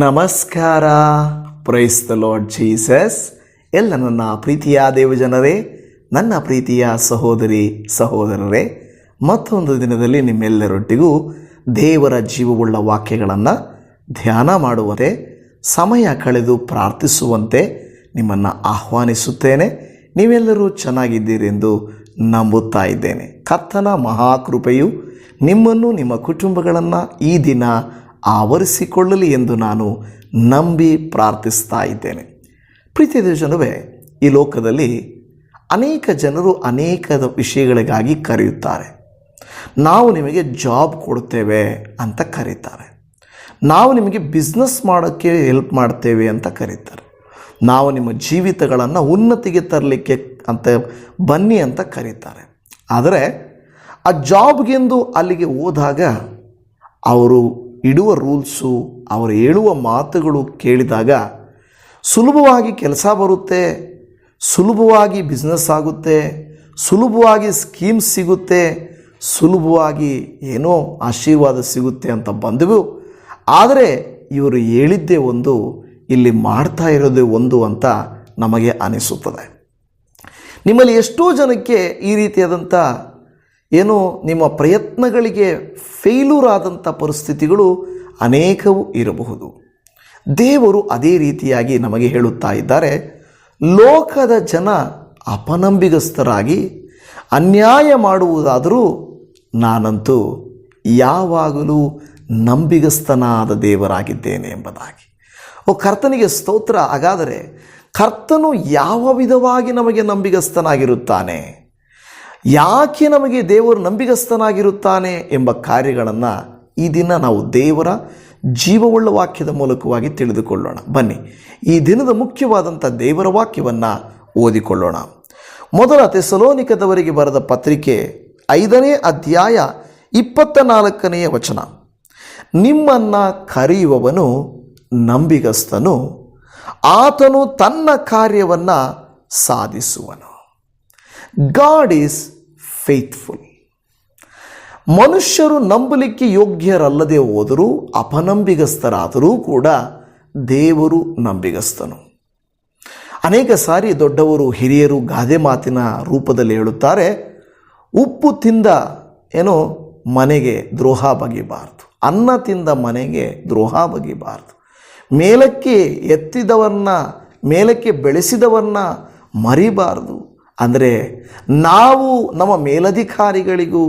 ನಮಸ್ಕಾರ. Praise the lord Jesus. ಎಲ್ಲ ನನ್ನ ಪ್ರೀತಿಯ ದೇವಜನರೇ, ನನ್ನ ಪ್ರೀತಿಯ ಸಹೋದರಿ ಸಹೋದರರೇ, ಮತ್ತೊಂದು ದಿನದಲ್ಲಿ ನಿಮ್ಮೆಲ್ಲರೊಟ್ಟಿಗೂ ದೇವರ ಜೀವವುಳ್ಳ ವಾಕ್ಯಗಳನ್ನು ಧ್ಯಾನ ಮಾಡುವಂತೆ, ಸಮಯ ಕಳೆದು ಪ್ರಾರ್ಥಿಸುವಂತೆ ನಿಮ್ಮನ್ನು ಆಹ್ವಾನಿಸುತ್ತೇನೆ. ನೀವೆಲ್ಲರೂ ಚೆನ್ನಾಗಿದ್ದೀರೆಂದು ನಂಬುತ್ತಾ ಇದ್ದೇನೆ. ಕರ್ತನ ಮಹಾಕೃಪೆಯು ನಿಮ್ಮನ್ನು ನಿಮ್ಮ ಕುಟುಂಬಗಳನ್ನು ಈ ದಿನ ಆವರಿಸಿಕೊಳ್ಳಲಿ ಎಂದು ನಾನು ನಂಬಿ ಪ್ರಾರ್ಥಿಸ್ತಾ ಇದ್ದೇನೆ. ಪ್ರೀತಿಯ ಜನವೇ, ಈ ಲೋಕದಲ್ಲಿ ಅನೇಕ ಜನರು ಅನೇಕ ವಿಷಯಗಳಿಗಾಗಿ ಕರೆಯುತ್ತಾರೆ. ನಾವು ನಿಮಗೆ ಜಾಬ್ ಕೊಡ್ತೇವೆ ಅಂತ ಕರೀತಾರೆ. ನಾವು ನಿಮಗೆ ಬಿಸ್ನೆಸ್ ಮಾಡೋಕ್ಕೆ ಹೆಲ್ಪ್ ಮಾಡ್ತೇವೆ ಅಂತ ಕರೀತಾರೆ. ನಾವು ನಿಮ್ಮ ಜೀವಿತಗಳನ್ನು ಉನ್ನತಿಗೆ ತರಲಿಕ್ಕೆ ಅಂತ ಬನ್ನಿ ಅಂತ ಕರೀತಾರೆ. ಆದರೆ ಆ ಜಾಬ್ಗೆಂದು ಅಲ್ಲಿಗೆ ಹೋದಾಗ ಅವರು ಇಡುವ ರೂಲ್ಸು, ಅವರು ಹೇಳುವ ಮಾತುಗಳು ಕೇಳಿದಾಗ ಸುಲಭವಾಗಿ ಕೆಲಸ ಬರುತ್ತೆ, ಸುಲಭವಾಗಿ ಬಿಸ್ನೆಸ್ ಆಗುತ್ತೆ, ಸುಲಭವಾಗಿ ಸ್ಕೀಮ್ಸ್ ಸಿಗುತ್ತೆ, ಸುಲಭವಾಗಿ ಏನೋ ಆಶೀರ್ವಾದ ಸಿಗುತ್ತೆ ಅಂತ ಬಂದವು. ಆದರೆ ಇವರು ಹೇಳಿದ್ದೇ ಒಂದು, ಇಲ್ಲಿ ಮಾಡ್ತಾ ಇರೋದೇ ಒಂದು ಅಂತ ನಮಗೆ ಅನಿಸುತ್ತದೆ. ನಿಮ್ಮಲ್ಲಿ ಎಷ್ಟೋ ಜನಕ್ಕೆ ಈ ರೀತಿಯಾದಂಥ ಏನೋ ನಿಮ್ಮ ಪ್ರಯತ್ನಗಳಿಗೆ ಫೇಲ್ಯೂರ್ ಆದಂಥ ಪರಿಸ್ಥಿತಿಗಳು ಅನೇಕವು ಇರಬಹುದು. ದೇವರು ಅದೇ ರೀತಿಯಾಗಿ ನಮಗೆ ಹೇಳುತ್ತಾ ಇದ್ದಾರೆ, ಲೋಕದ ಜನ ಅಪನಂಬಿಗಸ್ತರಾಗಿ ಅನ್ಯಾಯ ಮಾಡುವುದಾದರೂ ನಾನಂತೂ ಯಾವಾಗಲೂ ನಂಬಿಗಸ್ತನಾದ ದೇವರಾಗಿದ್ದೇನೆ ಎಂಬುದಾಗಿ. ಕರ್ತನಿಗೆ ಸ್ತೋತ್ರ. ಹಾಗಾದರೆ ಕರ್ತನು ಯಾವ ವಿಧವಾಗಿ ನಮಗೆ ನಂಬಿಗಸ್ತನಾಗಿರುತ್ತಾನೆ, ಯಾಕೆ ನಮಗೆ ದೇವರು ನಂಬಿಗಸ್ತನಾಗಿರುತ್ತಾನೆ ಎಂಬ ಕಾರ್ಯಗಳನ್ನು ಈ ದಿನ ನಾವು ದೇವರ ಜೀವವುಳ್ಳ ವಾಕ್ಯದ ಮೂಲಕವಾಗಿ ತಿಳಿದುಕೊಳ್ಳೋಣ. ಬನ್ನಿ, ಈ ದಿನದ ಮುಖ್ಯವಾದಂಥ ದೇವರ ವಾಕ್ಯವನ್ನು ಓದಿಕೊಳ್ಳೋಣ. ಮೊದಲ ಥೆಸಲೋನಿಕದವರಿಗೆ ಬರೆದ ಪತ್ರಿಕೆ 5ನೇ ಅಧ್ಯಾಯ 24ನೇ ವಚನ. ನಿಮ್ಮನ್ನು ಕರೆಯುವವನು ನಂಬಿಗಸ್ತನು, ಆತನು ತನ್ನ ಕಾರ್ಯವನ್ನು ಸಾಧಿಸುವನು. God is faithful. ಮನುಷ್ಯರು ನಂಬಲಿಕ್ಕೆ ಯೋಗ್ಯರಲ್ಲದೆ ಹೋದರೂ, ಅಪನಂಬಿಗಸ್ತರಾದರೂ ಕೂಡ ದೇವರು ನಂಬಿಗಸ್ತನು. ಅನೇಕ ಸಾರಿ ದೊಡ್ಡವರು ಹಿರಿಯರು ಗಾದೆ ಮಾತಿನ ರೂಪದಲ್ಲಿ ಹೇಳುತ್ತಾರೆ, ಉಪ್ಪು ತಿಂದ ಮನೆಗೆ ದ್ರೋಹ ಬಗೆಯಬಾರ್ದು, ಅನ್ನ ತಿಂದ ಮನೆಗೆ ದ್ರೋಹ ಬಗೆಯಬಾರ್ದು, ಮೇಲಕ್ಕೆ ಎತ್ತಿದವರನ್ನ, ಮೇಲಕ್ಕೆ ಬೆಳೆಸಿದವರನ್ನ ಮರಿಬಾರ್ದು. ಅಂದರೆ ನಾವು ನಮ್ಮ ಮೇಲಧಿಕಾರಿಗಳಿಗೂ,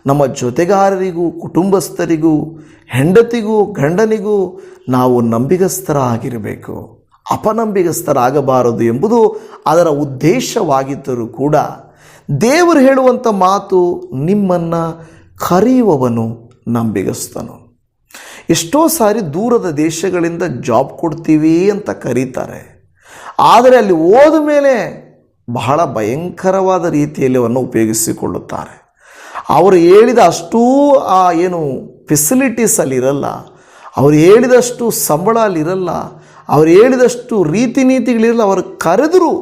ನಮ್ಮ ಜೊತೆಗಾರರಿಗೂ, ಕುಟುಂಬಸ್ಥರಿಗೂ, ಹೆಂಡತಿಗೂ, ಗಂಡನಿಗೂ ನಾವು ನಂಬಿಗಸ್ತರಾಗಿರಬೇಕು, ಅಪನಂಬಿಗಸ್ತರಾಗಬಾರದು ಎಂಬುದು ಅದರ ಉದ್ದೇಶವಾಗಿದ್ದರೂ ಕೂಡ ದೇವರು ಹೇಳುವಂಥ ಮಾತು, ನಿಮ್ಮನ್ನು ಕರೆಯುವವನು ನಂಬಿಗಸ್ತನು. ಎಷ್ಟೋ ಸಾರಿ ದೂರದ ದೇಶಗಳಿಂದ ಜಾಬ್ ಕೊಡ್ತೀವಿ ಅಂತ ಕರೀತಾರೆ. ಆದರೆ ಅಲ್ಲಿ ಹೋದ ಮೇಲೆ ಬಹಳ ಭಯಂಕರವಾದ ರೀತಿಯಲ್ಲಿ ಅವನ್ನು ಉಪಯೋಗಿಸಿಕೊಳ್ಳುತ್ತಾರೆ. ಅವರು ಹೇಳಿದ ಅಷ್ಟೂ ಫೆಸಿಲಿಟೀಸ್ ಅಲ್ಲಿರಲ್ಲ, ಅವರು ಹೇಳಿದಷ್ಟು ಸಂಬಳ ಅಲ್ಲಿರಲ್ಲ, ಅವರು ಹೇಳಿದಷ್ಟು ರೀತಿ ನೀತಿಗಳಿರಲ್ಲ. ಅವರು ಕರೆದರು,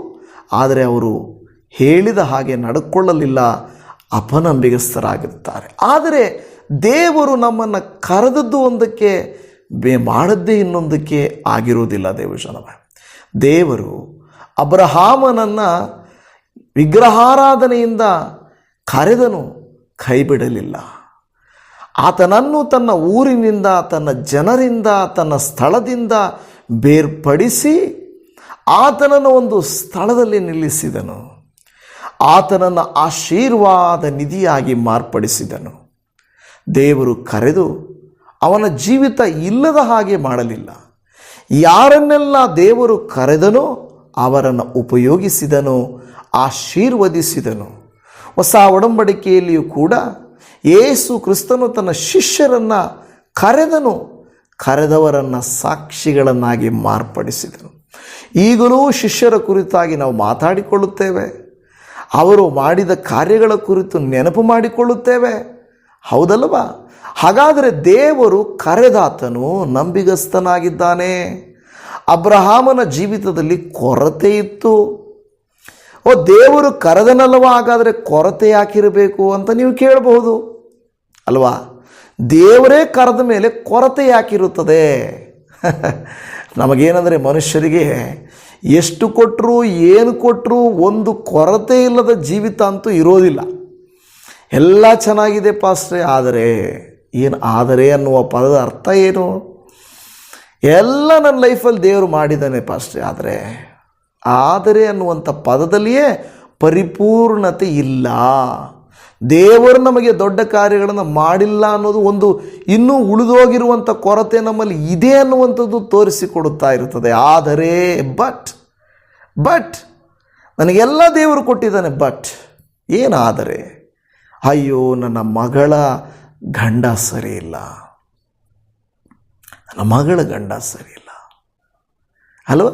ಆದರೆ ಅವರು ಹೇಳಿದ ಹಾಗೆ ನಡ್ಕೊಳ್ಳಲಿಲ್ಲ, ಅಪನಂಬಿಗಸ್ತರಾಗಿರ್ತಾರೆ. ಆದರೆ ದೇವರು ನಮ್ಮನ್ನು ಕರೆದದ್ದು ಒಂದಕ್ಕೆ, ಮಾಡದ್ದೇ ಇನ್ನೊಂದಕ್ಕೆ ಆಗಿರುವುದಿಲ್ಲ. ದೇವರು ಅಬ್ರಹಾಮನನ್ನು ವಿಗ್ರಹಾರಾಧನೆಯಿಂದ ಕರೆದನು, ಕೈಬಿಡಲಿಲ್ಲ. ಆತನನ್ನು ತನ್ನ ಊರಿನಿಂದ, ತನ್ನ ಜನರಿಂದ, ತನ್ನ ಸ್ಥಳದಿಂದ ಬೇರ್ಪಡಿಸಿ ಆತನನ್ನು ಒಂದು ಸ್ಥಳದಲ್ಲಿ ನಿಲ್ಲಿಸಿದನು. ಆತನನ್ನು ಆಶೀರ್ವಾದ ನಿಧಿಯಾಗಿ ಮಾರ್ಪಡಿಸಿದನು. ದೇವರು ಕರೆದು ಅವನ ಜೀವಿತ ಇಲ್ಲದ ಹಾಗೆ ಮಾಡಲಿಲ್ಲ. ಯಾರನ್ನೆಲ್ಲ ದೇವರು ಕರೆದನೋ ಅವರನ್ನು ಉಪಯೋಗಿಸಿದನು, ಆಶೀರ್ವದಿಸಿದನು. ಹೊಸ ಒಡಂಬಡಿಕೆಯಲ್ಲಿಯೂ ಕೂಡ ಯೇಸು ಕ್ರಿಸ್ತನು ತನ್ನ ಶಿಷ್ಯರನ್ನು ಕರೆದನು, ಕರೆದವರನ್ನು ಸಾಕ್ಷಿಗಳನ್ನಾಗಿ ಮಾರ್ಪಡಿಸಿದನು. ಈಗಲೂ ಶಿಷ್ಯರ ಕುರಿತಾಗಿ ನಾವು ಮಾತಾಡಿಕೊಳ್ಳುತ್ತೇವೆ, ಅವರು ಮಾಡಿದ ಕಾರ್ಯಗಳ ಕುರಿತು ನೆನಪು ಮಾಡಿಕೊಳ್ಳುತ್ತೇವೆ, ಹೌದಲ್ಲವಾ? ಹಾಗಾದರೆ ದೇವರು ಕರೆದಾತನು ನಂಬಿಗಸ್ತನಾಗಿದ್ದಾನೆ. ಅಬ್ರಹಾಮನ ಜೀವಿತದಲ್ಲಿ ಕೊರತೆ ಇತ್ತು. ದೇವರು ಕರೆದನಲ್ವ, ಹಾಗಾದರೆ ಕೊರತೆ ಯಾಕಿರಬೇಕು ಅಂತ ನೀವು ಕೇಳಬಹುದು ಅಲ್ವಾ? ದೇವರೇ ಕರೆದ ಮೇಲೆ ಕೊರತೆ ಯಾಕಿರುತ್ತದೆ? ನಮಗೇನೆಂದರೆ ಮನುಷ್ಯರಿಗೆ ಎಷ್ಟು ಕೊಟ್ಟರು ಏನು ಕೊಟ್ಟರು ಒಂದು ಕೊರತೆ ಇಲ್ಲದ ಜೀವಿತ ಅಂತೂ ಇರೋದಿಲ್ಲ. ಎಲ್ಲ ಚೆನ್ನಾಗಿದೆ ಪಾಸ್ಟ್ರೆ, ಆದರೆ ಏನು ಆದರೆ ಅನ್ನುವ ಪದದ ಅರ್ಥ ಏನು? ಎಲ್ಲ ನನ್ನ ಲೈಫಲ್ಲಿ ದೇವರು ಮಾಡಿದ್ದಾನೆ ಪಾಸ್ಟ್ರೆ, ಆದರೆ ಅನ್ನುವಂಥ ಪದದಲ್ಲಿಯೇ ಪರಿಪೂರ್ಣತೆ ಇಲ್ಲ. ದೇವರು ನಮಗೆ ದೊಡ್ಡ ಕಾರ್ಯಗಳನ್ನು ಮಾಡಿಲ್ಲ ಅನ್ನೋದು ಒಂದು ಇನ್ನೂ ಉಳಿದೋಗಿರುವಂಥ ಕೊರತೆ ನಮ್ಮಲ್ಲಿ ಇದೆ ಅನ್ನುವಂಥದ್ದು ತೋರಿಸಿಕೊಡುತ್ತಾ ಇರುತ್ತದೆ. ಆದರೆ ಬಟ್ ನನಗೆಲ್ಲ ದೇವರು ಕೊಟ್ಟಿದ್ದಾನೆ, ಬಟ್ ಏನಾದರೆ ಅಯ್ಯೋ ನನ್ನ ಮಗಳ ಗಂಡ ಸರಿ ಇಲ್ಲ, ನನ್ನ ಮಗಳ ಗಂಡ ಸರಿ ಇಲ್ಲ ಅಲ್ವ,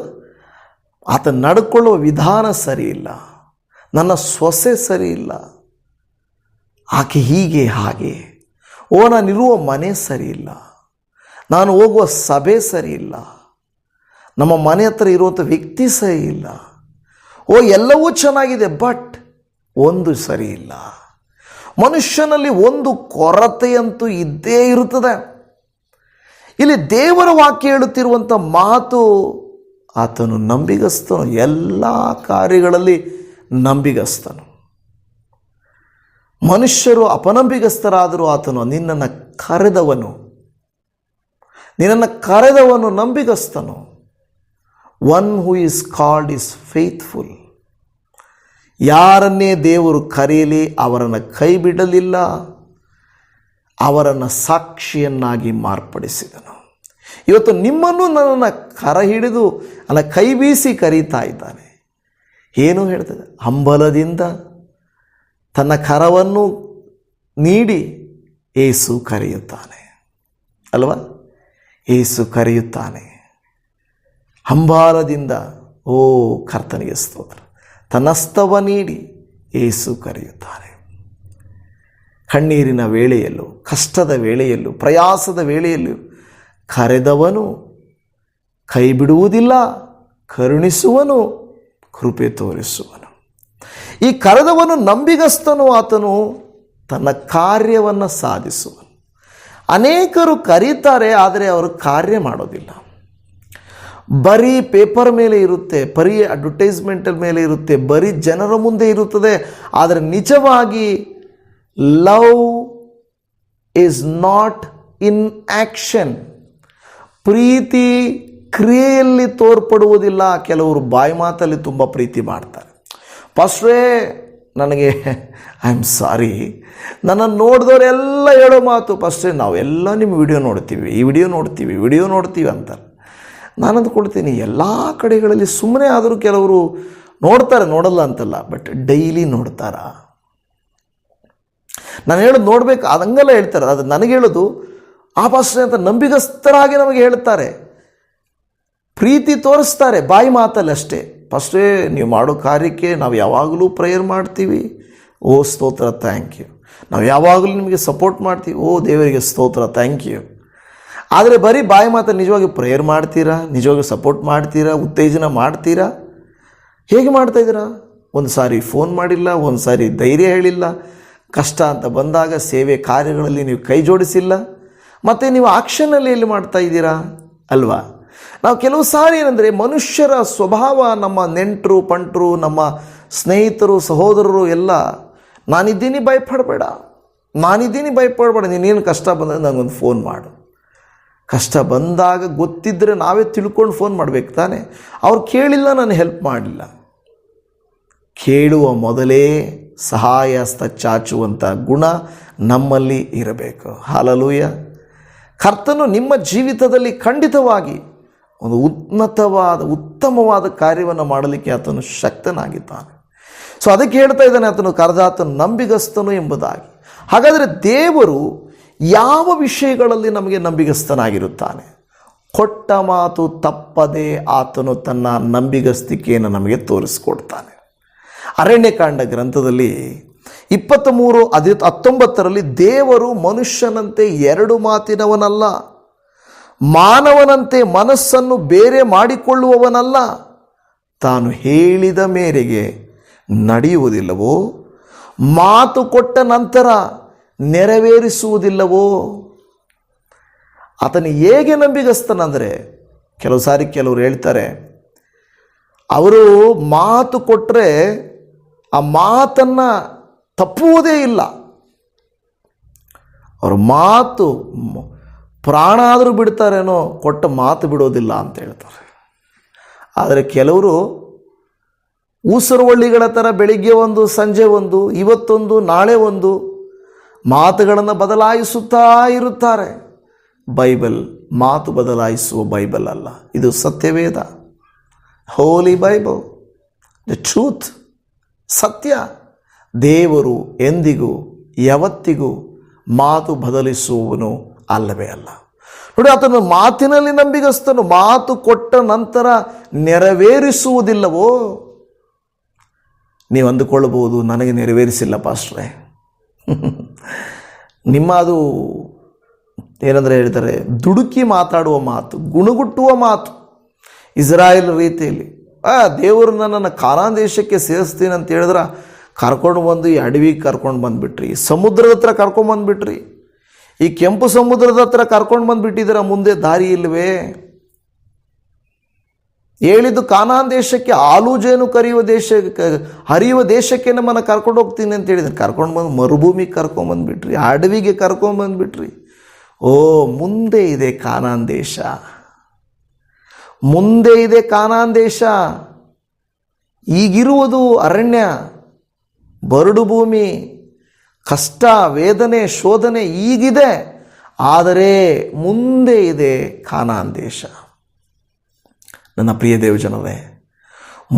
ಆತ ನಡ್ಕೊಳ್ಳುವ ವಿಧಾನ ಸರಿ ಇಲ್ಲ, ನನ್ನ ಸೊಸೆ ಸರಿ ಇಲ್ಲ, ಆಕೆ ಹೀಗೆ ಹಾಗೆ, ನಾನಿರುವ ಮನೆ ಸರಿ ಇಲ್ಲ, ನಾನು ಹೋಗುವ ಸಭೆ ಸರಿ ಇಲ್ಲ, ನಮ್ಮ ಮನೆ ಹತ್ರ ಇರುವಂಥ ವ್ಯಕ್ತಿ ಸರಿ ಇಲ್ಲ, ಎಲ್ಲವೂ ಚೆನ್ನಾಗಿದೆ ಬಟ್ ಒಂದು ಸರಿ ಇಲ್ಲ. ಮನುಷ್ಯನಲ್ಲಿ ಒಂದು ಕೊರತೆಯಂತೂ ಇದ್ದೇ ಇರುತ್ತದೆ. ಇಲ್ಲಿ ದೇವರ ವಾಕ್ಯ ಹೇಳುತ್ತಿರುವಂಥ ಮಾತು, ಆತನು ನಂಬಿಗಸ್ತನು, ಎಲ್ಲ ಕಾರ್ಯಗಳಲ್ಲಿ ನಂಬಿಗಸ್ತನು. ಮನುಷ್ಯರು ಅಪನಂಬಿಗಸ್ತರಾದರೂ ಆತನು ನಿನ್ನನ್ನು ಕರೆದವನು ನಂಬಿಗಸ್ತನು. One who is called is faithful. ಯಾರನ್ನೇ ದೇವರು ಕರೆಯಲಿ ಅವರನ್ನು ಕೈ ಬಿಡಲಿಲ್ಲ, ಅವರನ್ನು ಸಾಕ್ಷಿಯನ್ನಾಗಿ ಮಾರ್ಪಡಿಸಿದನು. ಇವತ್ತು ನಿಮ್ಮನ್ನು ನನ್ನನ್ನು ಕೈ ಬೀಸಿ ಕರೀತಾ ಇದ್ದಾನೆ. ಏನು ಹೇಳ್ತದೆ? ಹಂಬಲದಿಂದ ತನ್ನ ಕರವನ್ನು ನೀಡಿ ಏಸು ಕರೆಯುತ್ತಾನೆ ಅಲ್ವಾ? ಏಸು ಕರೆಯುತ್ತಾನೆ ಹಂಬಲದಿಂದ. ಕರ್ತನಿಗೆ ಸ್ತೋತ್ರ. ತನ್ನಸ್ತವ ನೀಡಿ ಏಸು ಕರೆಯುತ್ತಾನೆ. ಕಣ್ಣೀರಿನ ವೇಳೆಯಲ್ಲೂ, ಕಷ್ಟದ ವೇಳೆಯಲ್ಲೂ, ಪ್ರಯಾಸದ ವೇಳೆಯಲ್ಲೂ ಕರೆದವನು ಕೈ ಬಿಡುವುದಿಲ್ಲ, ಕರುಣಿಸುವನು, ಕೃಪೆ ತೋರಿಸುವನು. ಈ ಕರೆದವನು ನಂಬಿಗಸ್ತನು, ಆತನು ತನ್ನ ಕಾರ್ಯವನ್ನು ಸಾಧಿಸುವನು. ಅನೇಕರು ಕರೀತಾರೆ, ಆದರೆ ಅವರು ಕಾರ್ಯ ಮಾಡೋದಿಲ್ಲ. ಬರೀ ಪೇಪರ್ ಮೇಲೆ ಇರುತ್ತೆ, ಬರೀ ಅಡ್ವರ್ಟೈಸ್ಮೆಂಟ್ ಮೇಲೆ ಇರುತ್ತೆ, ಬರೀ ಜನರ ಮುಂದೆ ಇರುತ್ತದೆ. ಆದರೆ ನಿಜವಾಗಿ love is not in action. ಪ್ರೀತಿ ಕ್ರಿಯೆಯಲ್ಲಿ ತೋರ್ಪಡುವುದಿಲ್ಲ. ಕೆಲವರು ಬಾಯಿ ಮಾತಲ್ಲಿ ತುಂಬ ಪ್ರೀತಿ ಮಾಡ್ತಾರೆ. ಪಾಸ್ಟ್ರೇ, ನನಗೆ ಐ ಆಮ್ ಸಾರಿ, ನನ್ನನ್ನು ನೋಡಿದವರೆಲ್ಲ ಹೇಳೋ ಮಾತು, ಪಾಸ್ಟ್ರೇ ನಾವೆಲ್ಲ ನಿಮ್ಮ ವಿಡಿಯೋ ನೋಡ್ತೀವಿ, ಈ ವಿಡಿಯೋ ನೋಡ್ತೀವಿ ಅಂತಾರೆ. ನಾನು ಅಂದ್ಕೊಳ್ತೀನಿ, ಎಲ್ಲ ಕಡೆಗಳಲ್ಲಿ ಸುಮ್ಮನೆ ಆದರೂ ಕೆಲವರು ನೋಡ್ತಾರೆ, ನೋಡಲ್ಲ ಅಂತಲ್ಲ, ಬಟ್ ಡೈಲಿ ನೋಡ್ತಾರ? ನಾನು ಹೇಳೋದು ನೋಡಬೇಕು ಅದಂಗೆಲ್ಲ ಹೇಳ್ತಾರೆ. ಅದು ನನಗೆ ಹೇಳೋದು ಆ ಪಾಸ್ಟ್ರೇ ಅಂತ ನಂಬಿಗಸ್ತರಾಗಿ ನಮಗೆ ಹೇಳ್ತಾರೆ, ಪ್ರೀತಿ ತೋರಿಸ್ತಾರೆ ಬಾಯಿ ಮಾತಲ್ಲಿ ಅಷ್ಟೇ. ಪಾಸ್ಟ್ರೇ ನೀವು ಮಾಡೋ ಕಾರ್ಯಕ್ಕೆ ನಾವು ಯಾವಾಗಲೂ ಪ್ರೇಯರ್ ಮಾಡ್ತೀವಿ, ಸ್ತೋತ್ರ, ಥ್ಯಾಂಕ್ ಯು. ನಾವು ಯಾವಾಗಲೂ ನಿಮಗೆ ಸಪೋರ್ಟ್ ಮಾಡ್ತೀವಿ, ದೇವರಿಗೆ ಸ್ತೋತ್ರ, ಥ್ಯಾಂಕ್ ಯು. ಆದರೆ ಬರೀ ಬಾಯಿ ಮಾತಲ್ಲಿ ನಿಜವಾಗಿ ಪ್ರೇಯರ್ ಮಾಡ್ತೀರಾ? ನಿಜವಾಗಿ ಸಪೋರ್ಟ್ ಮಾಡ್ತೀರಾ? ಉತ್ತೇಜನ ಮಾಡ್ತೀರಾ? ಹೇಗೆ ಮಾಡ್ತಾಯಿದ್ದೀರಾ? ಒಂದು ಸಾರಿ ಫೋನ್ ಮಾಡಿಲ್ಲ, ಒಂದು ಸಾರಿ ಧೈರ್ಯ ಹೇಳಿಲ್ಲ, ಕಷ್ಟ ಅಂತ ಬಂದಾಗ ಸೇವೆ ಕಾರ್ಯಗಳಲ್ಲಿ ನೀವು ಕೈ ಜೋಡಿಸಿಲ್ಲ, ಮತ್ತು ನೀವು ಆಕ್ಷನಲ್ಲಿ ಎಲ್ಲಿ ಮಾಡ್ತಾ ಇದ್ದೀರಾ ಅಲ್ವಾ? ನಾವು ಕೆಲವು ಸಾರಿ ಏನಂದರೆ ಮನುಷ್ಯರ ಸ್ವಭಾವ, ನಮ್ಮ ನೆಂಟರು ಪಂಟರು, ನಮ್ಮ ಸ್ನೇಹಿತರು, ಸಹೋದರರು ಎಲ್ಲ, ನಾನಿದ್ದೀನಿ ಭಯಪಡಬೇಡ, ನೀನೇನು ಕಷ್ಟ ಬಂದಾಗ ನನಗೊಂದು ಫೋನ್ ಮಾಡು. ಕಷ್ಟ ಬಂದಾಗ ಗೊತ್ತಿದ್ದರೆ ನಾವೇ ತಿಳ್ಕೊಂಡು ಫೋನ್ ಮಾಡಬೇಕು ತಾನೆ. ಅವ್ರು ಕೇಳಿಲ್ಲ, ನಾನು ಹೆಲ್ಪ್ ಮಾಡಲಿಲ್ಲ. ಕೇಳುವ ಮೊದಲೇ ಸಹಾಯಸ್ತ ಚಾಚುವಂಥ ಗುಣ ನಮ್ಮಲ್ಲಿ ಇರಬೇಕು. ಹಲ್ಲೆಲೂಯಾ. ಕರ್ತನು ನಿಮ್ಮ ಜೀವಿತದಲ್ಲಿ ಖಂಡಿತವಾಗಿ ಒಂದು ಉತ್ತಮವಾದ ಕಾರ್ಯವನ್ನು ಮಾಡಲಿಕ್ಕೆ ಆತನು ಶಕ್ತನಾಗಿದ್ದಾನೆ. ಸೊ ಅದಕ್ಕೆ ಹೇಳ್ತಾ ಇದ್ದಾನೆ, ಆತನು ಕರೆದಾತನು ನಂಬಿಗಸ್ತನು ಎಂಬುದಾಗಿ. ಹಾಗಾದರೆ ದೇವರು ಯಾವ ವಿಷಯಗಳಲ್ಲಿ ನಮಗೆ ನಂಬಿಗಸ್ತನಾಗಿರುತ್ತಾನೆ? ಕೊಟ್ಟ ಮಾತು ತಪ್ಪದೆ ಆತನು ತನ್ನ ನಂಬಿಗಸ್ತಿಕೆಯನ್ನು ನಮಗೆ ತೋರಿಸ್ಕೊಡ್ತಾನೆ. ಅರಣ್ಯಕಾಂಡ ಗ್ರಂಥದಲ್ಲಿ 23:19 ದೇವರು ಮನುಷ್ಯನಂತೆ ಎರಡು ಮಾತಿನವನಲ್ಲ, ಮಾನವನಂತೆ ಮನಸ್ಸನ್ನು ಬೇರೆ ಮಾಡಿಕೊಳ್ಳುವವನಲ್ಲ, ತಾನು ಹೇಳಿದ ಮೇರೆಗೆ ನಡೆಯುವುದಿಲ್ಲವೋ, ಮಾತು ಕೊಟ್ಟ ನಂತರ ನೆರವೇರಿಸುವುದಿಲ್ಲವೋ. ಆತನು ಹೇಗೆ ನಂಬಿಗಸ್ತನಂದರೆ ಕೆಲವು ಸಾರಿ ಕೆಲವರು ಹೇಳ್ತಾರೆ, ಅವರು ಮಾತು ಕೊಟ್ಟರೆ ಆ ಮಾತನ್ನು ತಪ್ಪುವುದೇ ಇಲ್ಲ, ಅವ್ರ ಮಾತು ಪ್ರಾಣ ಆದರೂ ಬಿಡ್ತಾರೇನೋ, ಕೊಟ್ಟ ಮಾತು ಬಿಡೋದಿಲ್ಲ ಅಂತ ಹೇಳ್ತಾರೆ. ಆದರೆ ಕೆಲವರು ಊಸರವಳ್ಳಿಗಳ ಥರ ಬೆಳಿಗ್ಗೆ ಒಂದು ಸಂಜೆ ಒಂದು ಇವತ್ತೊಂದು ನಾಳೆ ಒಂದು ಮಾತುಗಳನ್ನು ಬದಲಾಯಿಸುತ್ತಾ ಇರುತ್ತಾರೆ. ಬೈಬಲ್ ಮಾತು ಬದಲಾಯಿಸುವ ಬೈಬಲ್ ಅಲ್ಲ, ಇದು ಸತ್ಯವೇದ, ಹೋಲಿ ಬೈಬಲ್, ದ ಟ್ರೂತ್, ಸತ್ಯ. ದೇವರು ಎಂದಿಗೂ ಯಾವತ್ತಿಗೂ ಮಾತು ಬದಲಿಸುವವನು ಅಲ್ಲವೇ ಅಲ್ಲ. ನೋಡಿ, ಆತನು ಮಾತಿನಲ್ಲಿ ನಂಬಿಗಸ್ತನು. ಮಾತು ಕೊಟ್ಟ ನಂತರ ನೆರವೇರಿಸುವುದಿಲ್ಲವೋ? ನೀವು ಅಂದುಕೊಳ್ಳಬಹುದು, ನನಗೆ ನೆರವೇರಿಸಿಲ್ಲ ಪಾಸ್ಟ್ರೇ. ನಿಮ್ಮ ಅದು ಏನಂದರೆ ಹೇಳ್ತಾರೆ, ದುಡುಕಿ ಮಾತಾಡುವ ಮಾತು, ಗುಣಗುಟ್ಟುವ ಮಾತು. ಇಸ್ರಾಯೇಲ್ ರೀತಿಯಲ್ಲಿ ದೇವರು ನನ್ನನ್ನು ಕಾನಾನ್ ದೇಶಕ್ಕೆ ಸೇರಿಸ್ತೀನಿ ಅಂತ ಹೇಳಿದ್ರೆ ಕರ್ಕೊಂಡು ಬಂದು ಈ ಅಡವಿಗೆ ಕರ್ಕೊಂಡು ಬಂದುಬಿಟ್ರಿ, ಸಮುದ್ರದ ಹತ್ರ ಕರ್ಕೊಂಡು ಬಂದುಬಿಟ್ರಿ, ಈ ಕೆಂಪು ಸಮುದ್ರದ ಹತ್ರ ಕರ್ಕೊಂಡು ಬಂದುಬಿಟ್ಟಿದ್ದೀರ, ಮುಂದೆ ದಾರಿ ಇಲ್ಲವೇ? ಹೇಳಿದ್ದು ಕಾನಾನ್ ದೇಶಕ್ಕೆ, ಹಾಲು ಜೇನು ಕರೆಯುವ ಹರಿಯುವ ದೇಶಕ್ಕೆ ನಮ್ಮನ್ನು ಕರ್ಕೊಂಡು ಹೋಗ್ತೀನಿ ಅಂತ ಹೇಳಿದ್ರೆ ಕರ್ಕೊಂಡು ಬಂದು ಮರುಭೂಮಿಗೆ ಕರ್ಕೊಂಬಂದುಬಿಟ್ರಿ, ಅಡವಿಗೆ ಕರ್ಕೊಂಬಂದುಬಿಟ್ರಿ. ಓ, ಮುಂದೆ ಇದೆ ಕಾನಾನ್ ದೇಶ, ಮುಂದೆ ಇದೆ ಕಾನಾನ್ ದೇಶ. ಈಗಿರುವುದು ಅರಣ್ಯ, ಬರಡು ಭೂಮಿ, ಕಷ್ಟ, ವೇದನೆ, ಶೋಧನೆ ಈಗಿದೆ. ಆದರೆ ಮುಂದೆ ಇದೆ ಕಾನಾನ್ ದೇಶ. ನನ್ನ ಪ್ರಿಯ ದೇವಜನರೇ,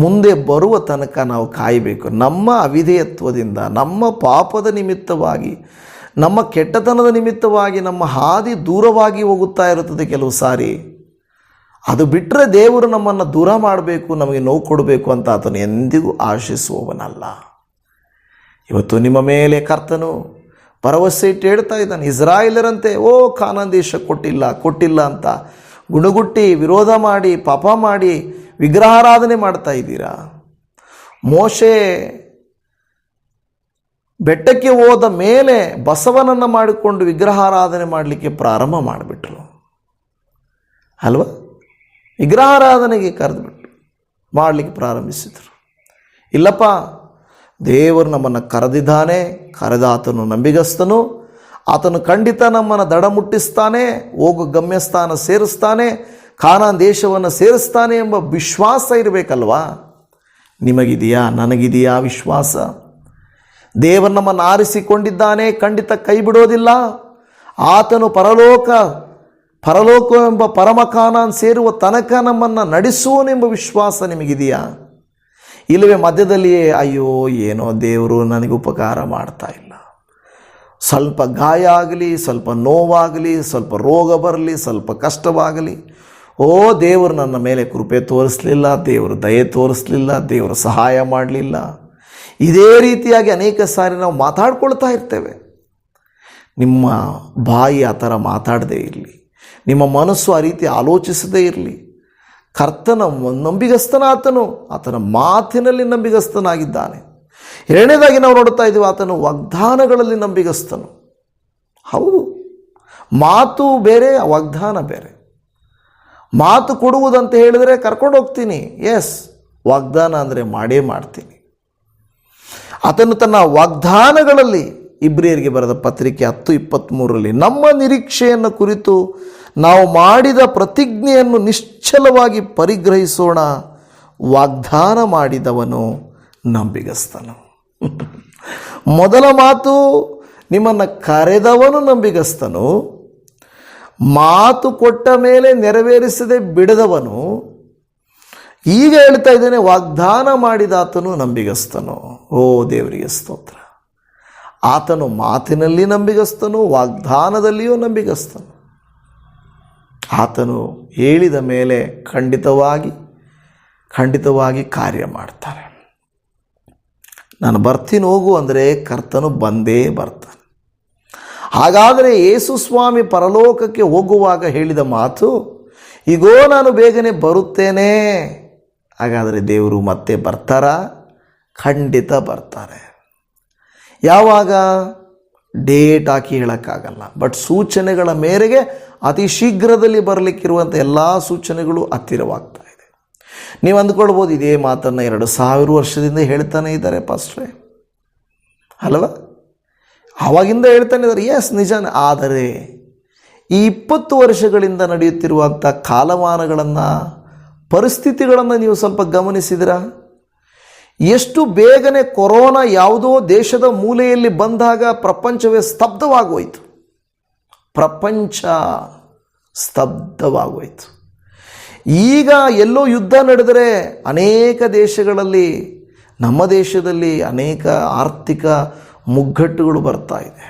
ಮುಂದೆ ಬರುವ ತನಕ ನಾವು ಕಾಯಬೇಕು. ನಮ್ಮ ಅವಿಧೇಯತ್ವದಿಂದ, ನಮ್ಮ ಪಾಪದ ನಿಮಿತ್ತವಾಗಿ, ನಮ್ಮ ಕೆಟ್ಟತನದ ನಿಮಿತ್ತವಾಗಿ ನಮ್ಮ ಹಾದಿ ದೂರವಾಗಿ ಹೋಗುತ್ತಾ ಇರುತ್ತದೆ ಕೆಲವು ಸಾರಿ. ಅದು ಬಿಟ್ಟರೆ ದೇವರು ನಮ್ಮನ್ನು ದೂರ ಮಾಡಬೇಕು, ನಮಗೆ ನೋವು ಕೊಡಬೇಕು ಅಂತ ಆತನು ಎಂದಿಗೂ ಆಶಿಸುವವನಲ್ಲ. ಇವತ್ತು ನಿಮ್ಮ ಮೇಲೆ ಕರ್ತನು ಭರವಸೆ ಇಟ್ಟು ಹೇಳ್ತಾ ಇದ್ದಾನೆ, ಇಸ್ರಾಯೇಲರಂತೆ ಓ ಕಾನಾನ್ ದೇಶ ಕೊಟ್ಟಿಲ್ಲ ಅಂತ ಗುಣಗುಟ್ಟಿ ವಿರೋಧ ಮಾಡಿ ಪಾಪ ಮಾಡಿ ವಿಗ್ರಹಾರಾಧನೆ ಮಾಡ್ತಾ ಇದ್ದೀರಾ. ಮೋಶೆ ಬೆಟ್ಟಕ್ಕೆ ಹೋದ ಮೇಲೆ ಬಸವನನ್ನು ಮಾಡಿಕೊಂಡು ವಿಗ್ರಹಾರಾಧನೆ ಮಾಡಲಿಕ್ಕೆ ಪ್ರಾರಂಭ ಮಾಡಿಬಿಟ್ರು ಅಲ್ವಾ? ವಿಗ್ರಹಾರಾಧನೆಗೆ ಕರೆದುಬಿಟ್ರು, ಮಾಡಲಿಕ್ಕೆ ಪ್ರಾರಂಭಿಸಿದರು. ಇಲ್ಲಪ್ಪ, ದೇವರು ನಮ್ಮನ್ನು ಕರೆದಿದ್ದಾನೆ, ಕರೆದ ಆತನು ನಂಬಿಗಸ್ತನು, ಆತನು ಖಂಡಿತ ನಮ್ಮನ್ನು ದಡ ಮುಟ್ಟಿಸ್ತಾನೆ, ಹೋಗು ಗಮ್ಯಸ್ಥಾನ ಸೇರಿಸ್ತಾನೆ, ಕಾನಾನ್ ದೇಶವನ್ನು ಸೇರಿಸ್ತಾನೆ ಎಂಬ ವಿಶ್ವಾಸ ಇರಬೇಕಲ್ವಾ? ನಿಮಗಿದೆಯಾ? ನನಗಿದೆಯಾ ವಿಶ್ವಾಸ? ದೇವರು ನಮ್ಮನ್ನು ಆರಿಸಿಕೊಂಡಿದ್ದಾನೆ, ಖಂಡಿತ ಕೈ ಬಿಡೋದಿಲ್ಲ. ಆತನು ಪರಲೋಕ ಎಂಬ ಪರಮ ಕಾನಾನ್ ಸೇರುವ ತನಕ ನಮ್ಮನ್ನು ನಡೆಸುವನೆಂಬ ವಿಶ್ವಾಸ ನಿಮಗಿದೆಯಾ? ಇಲ್ಲವೇ ಮಧ್ಯದಲ್ಲಿಯೇ ಅಯ್ಯೋ ಏನೋ ದೇವರು ನನಗೆ ಉಪಕಾರ ಮಾಡ್ತಾ ಇಲ್ಲ, ಸ್ವಲ್ಪ ಗಾಯ ಆಗಲಿ, ಸ್ವಲ್ಪ ನೋವಾಗಲಿ, ಸ್ವಲ್ಪ ರೋಗ ಬರಲಿ, ಸ್ವಲ್ಪ ಕಷ್ಟವಾಗಲಿ, ಓ ದೇವರು ನನ್ನ ಮೇಲೆ ಕೃಪೆ ತೋರಿಸಲಿಲ್ಲ, ದೇವರು ದಯೆ ತೋರಿಸಲಿಲ್ಲ, ದೇವರು ಸಹಾಯ ಮಾಡಲಿಲ್ಲ. ಇದೇ ರೀತಿಯಾಗಿ ಅನೇಕ ಸಾರಿ ನಾವು ಮಾತಾಡ್ಕೊಳ್ತಾ ಇರ್ತೇವೆ. ನಿಮ್ಮ ಬಾಯಿ ಆ ಥರ ಮಾತಾಡದೇ ಇರಲಿ, ನಿಮ್ಮ ಮನಸ್ಸು ಆ ರೀತಿ ಆಲೋಚಿಸದೇ ಇರಲಿ. ಕರ್ತನ ನಂಬಿಗಸ್ತನ ಆತನ ಮಾತಿನಲ್ಲಿ ನಂಬಿಗಸ್ತನಾಗಿದ್ದಾನೆ. ಎರಡನೇದಾಗಿ ನಾವು ನೋಡ್ತಾ ಇದ್ದೀವಿ, ಆತನು ವಾಗ್ದಾನಗಳಲ್ಲಿ ನಂಬಿಗಸ್ತನು. ಹೌದು, ಮಾತು ಬೇರೆ, ವಾಗ್ದಾನ ಬೇರೆ. ಮಾತು ಕೊಡುವುದಂತ ಹೇಳಿದರೆ ಕರ್ಕೊಂಡು ಹೋಗ್ತೀನಿ, ಎಸ್. ವಾಗ್ದಾನ ಅಂದರೆ ಮಾಡೇ ಮಾಡ್ತೀನಿ. ಆತನು ತನ್ನ ವಾಗ್ದಾನಗಳಲ್ಲಿ, ಇಬ್ರಿಯರಿಗೆ ಬರೆದ ಪತ್ರಿಕೆ 10:23 ನಮ್ಮ ನಿರೀಕ್ಷೆಯನ್ನು ಕುರಿತು ನಾವು ಮಾಡಿದ ಪ್ರತಿಜ್ಞೆಯನ್ನು ನಿಶ್ಚಲವಾಗಿ ಪರಿಗ್ರಹಿಸೋಣ, ವಾಗ್ದಾನ ಮಾಡಿದವನು ನಂಬಿಗಸ್ತನು. ಮೊದಲ ಮಾತು, ನಿಮ್ಮನ್ನು ಕರೆದವನು ನಂಬಿಗಸ್ತನು. ಮಾತು ಕೊಟ್ಟ ಮೇಲೆ ನೆರವೇರಿಸದೆ ಬಿಡದವನು. ಈಗ ಹೇಳ್ತಾ ಇದ್ದೇನೆ, ವಾಗ್ದಾನ ಮಾಡಿದಾತನು ನಂಬಿಗಸ್ತನು. ಓ ದೇವರಿಗೆ ಸ್ತೋತ್ರ. ಆತನು ಮಾತಿನಲ್ಲಿ ನಂಬಿಗಸ್ತನು, ವಾಗ್ದಾನದಲ್ಲಿಯೂ ನಂಬಿಗಸ್ತನು. ಆತನು ಹೇಳಿದ ಮೇಲೆ ಖಂಡಿತವಾಗಿ ಕಾರ್ಯ ಮಾಡ್ತಾರೆ. ನಾನು ಬರ್ತೀನಿ ಹೋಗು ಅಂದರೆ ಕರ್ತನು ಬಂದೇ ಬರ್ತಾನೆ. ಹಾಗಾದರೆ ಯೇಸು ಸ್ವಾಮಿ ಪರಲೋಕಕ್ಕೆ ಹೋಗುವಾಗ ಹೇಳಿದ ಮಾತು, ಈಗೋ ನಾನು ಬೇಗನೆ ಬರುತ್ತೇನೆ. ಹಾಗಾದರೆ ದೇವರು ಮತ್ತೆ ಬರ್ತಾರಾ? ಖಂಡಿತ ಬರ್ತಾರೆ. ಯಾವಾಗ? ಡೇಟ್ ಹಾಕಿ ಹೇಳೋಕ್ಕಾಗಲ್ಲ. ಬಟ್ ಸೂಚನೆಗಳ ಮೇರೆಗೆ ಅತಿ ಶೀಘ್ರದಲ್ಲಿ ಬರಲಿಕ್ಕಿರುವಂಥ ಎಲ್ಲ ಸೂಚನೆಗಳು ಹತ್ತಿರವಾಗ್ತಾ ಇದೆ. ನೀವು ಅಂದ್ಕೊಳ್ಬೋದು, ಇದೇ ಮಾತನ್ನು 2000 ವರ್ಷದಿಂದ ಹೇಳ್ತಾನೆ ಇದ್ದಾರೆ ಪಾಸ್ಟ್ರೇ ಅಲ್ವಾ, ಆವಾಗಿಂದ ಹೇಳ್ತಾನೆ ಇದ್ದಾರೆ. ಎಸ್, ನಿಜಾನೇ. ಆದರೆ ಈ 20 ವರ್ಷಗಳಿಂದ ನಡೆಯುತ್ತಿರುವಂಥ ಕಾಲಮಾನಗಳನ್ನು, ಪರಿಸ್ಥಿತಿಗಳನ್ನು ನೀವು ಸ್ವಲ್ಪ ಗಮನಿಸಿದಿರಾ? ಎಷ್ಟು ಬೇಗನೆ ಕೊರೋನಾ ಯಾವುದೋ ದೇಶದ ಮೂಲೆಯಲ್ಲಿ ಬಂದಾಗ ಪ್ರಪಂಚವೇ ಸ್ತಬ್ಧವಾಗೋಯಿತು. ಪ್ರಪಂಚ ಸ್ತಬ್ಧವಾಗೋಯಿತು. ಈಗ ಎಲ್ಲೋ ಯುದ್ಧ ನಡೆದರೆ ಅನೇಕ ದೇಶಗಳಲ್ಲಿ, ನಮ್ಮ ದೇಶದಲ್ಲಿ ಅನೇಕ ಆರ್ಥಿಕ ಮುಗ್ಗಟ್ಟುಗಳು ಬರ್ತಾ ಇದೆ.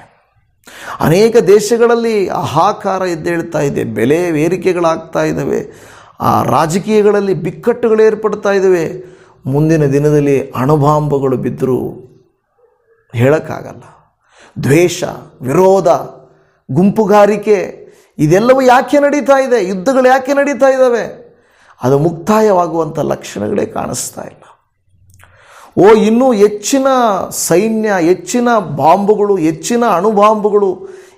ಅನೇಕ ದೇಶಗಳಲ್ಲಿ ಹಾಹಾಕಾರ ಎದ್ದೇಳ್ತಾ ಇದೆ, ಬೆಲೆ ಏರಿಕೆಗಳಾಗ್ತಾ ಇದ್ದಾವೆ, ರಾಜಕೀಯಗಳಲ್ಲಿ ಬಿಕ್ಕಟ್ಟುಗಳು ಏರ್ಪಡ್ತಾ ಇದ್ದಾವೆ. ಮುಂದಿನ ದಿನದಲ್ಲಿ ಅಣುಬಾಂಬುಗಳು ಬಿದ್ದರೂ ಹೇಳೋಕ್ಕಾಗಲ್ಲ. ದ್ವೇಷ, ವಿರೋಧ, ಗುಂಪುಗಾರಿಕೆ ಇದೆಲ್ಲವೂ ಯಾಕೆ ನಡೀತಾ ಇದೆ? ಯುದ್ಧಗಳು ಯಾಕೆ ನಡೀತಾ ಇದ್ದಾವೆ? ಅದು ಮುಕ್ತಾಯವಾಗುವಂಥ ಲಕ್ಷಣಗಳೇ ಕಾಣಿಸ್ತಾ ಇಲ್ಲ. ಇನ್ನೂ ಹೆಚ್ಚಿನ ಸೈನ್ಯ, ಹೆಚ್ಚಿನ ಬಾಂಬುಗಳು, ಹೆಚ್ಚಿನ ಅಣುಬಾಂಬುಗಳು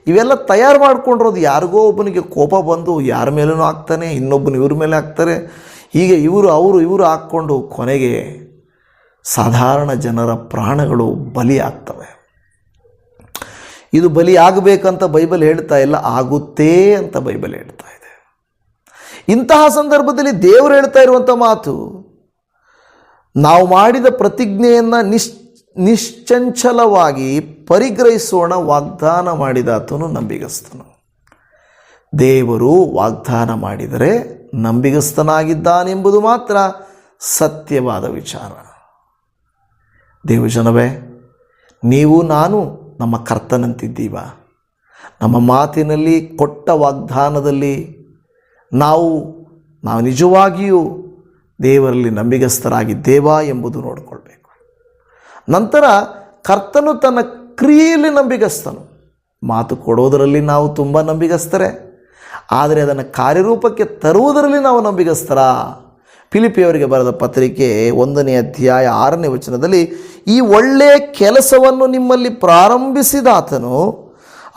ಇವೆಲ್ಲ ತಯಾರು ಮಾಡ್ಕೊಂಡಿರೋದು ಯಾರಿಗೋ ಒಬ್ಬನಿಗೆ ಕೋಪ ಬಂದು ಯಾರ ಮೇಲೂ ಹಾಕ್ತಾನೆ, ಇನ್ನೊಬ್ಬನು ಇವ್ರ ಮೇಲೆ ಹಾಕ್ತಾರೆ. ಹೀಗೆ ಇವರು ಹಾಕ್ಕೊಂಡು ಕೊನೆಗೆ ಸಾಧಾರಣ ಜನರ ಪ್ರಾಣಗಳು ಬಲಿಯಾಗ್ತವೆ. ಇದು ಬಲಿ ಆಗಬೇಕಂತ ಬೈಬಲ್ ಹೇಳ್ತಾ ಇಲ್ಲ, ಆಗುತ್ತೆ ಅಂತ ಬೈಬಲ್ ಹೇಳ್ತಾ ಇದೆ. ಇಂತಹ ಸಂದರ್ಭದಲ್ಲಿ ದೇವರು ಹೇಳ್ತಾ ಇರುವಂಥ ಮಾತು, ನಾವು ಮಾಡಿದ ಪ್ರತಿಜ್ಞೆಯನ್ನು ನಿಶ್ಚಂಚಲವಾಗಿ ಪರಿಗ್ರಹಿಸೋಣ, ವಾಗ್ದಾನ ಮಾಡಿದಾತನು ನಂಬಿಗಸ್ತನು. ದೇವರು ವಾಗ್ದಾನ ಮಾಡಿದರೆ ನಂಬಿಗಸ್ತನಾಗಿದ್ದಾನೆಂಬುದು ಮಾತ್ರ ಸತ್ಯವಾದ ವಿಚಾರ. ದೇವಜನವೇ, ನೀವು ನಾನು ನಮ್ಮ ಕರ್ತನಂತಿದ್ದೀವ? ನಮ್ಮ ಮಾತಿನಲ್ಲಿ ಕೊಟ್ಟ ವಾಗ್ದಾನದಲ್ಲಿ ನಾವು ನಿಜವಾಗಿಯೂ ದೇವರಲ್ಲಿ ನಂಬಿಗಸ್ತರಾಗಿದ್ದೇವಾ ಎಂಬುದು ನೋಡಿಕೊಳ್ಬೇಕು. ನಂತರ ಕರ್ತನು ತನ್ನ ಕ್ರಿಯೆಯಲ್ಲಿ ನಂಬಿಗಸ್ತನು. ಮಾತು ಕೊಡೋದರಲ್ಲಿ ನಾವು ತುಂಬ ನಂಬಿಗಸ್ತರೇ, ಆದರೆ ಅದನ್ನು ಕಾರ್ಯರೂಪಕ್ಕೆ ತರುವುದರಲ್ಲಿ ನಾವು ನಂಬಿಗಸ್ತರ. ಫಿಲಿಪಿಯವರಿಗೆ ಬರೆದ ಪತ್ರಿಕೆ 1ನೇ ಅಧ್ಯಾಯ 6ನೇ ವಚನದಲ್ಲಿ, ಈ ಒಳ್ಳೆಯ ಕೆಲಸವನ್ನು ನಿಮ್ಮಲ್ಲಿ ಪ್ರಾರಂಭಿಸಿದಾತನು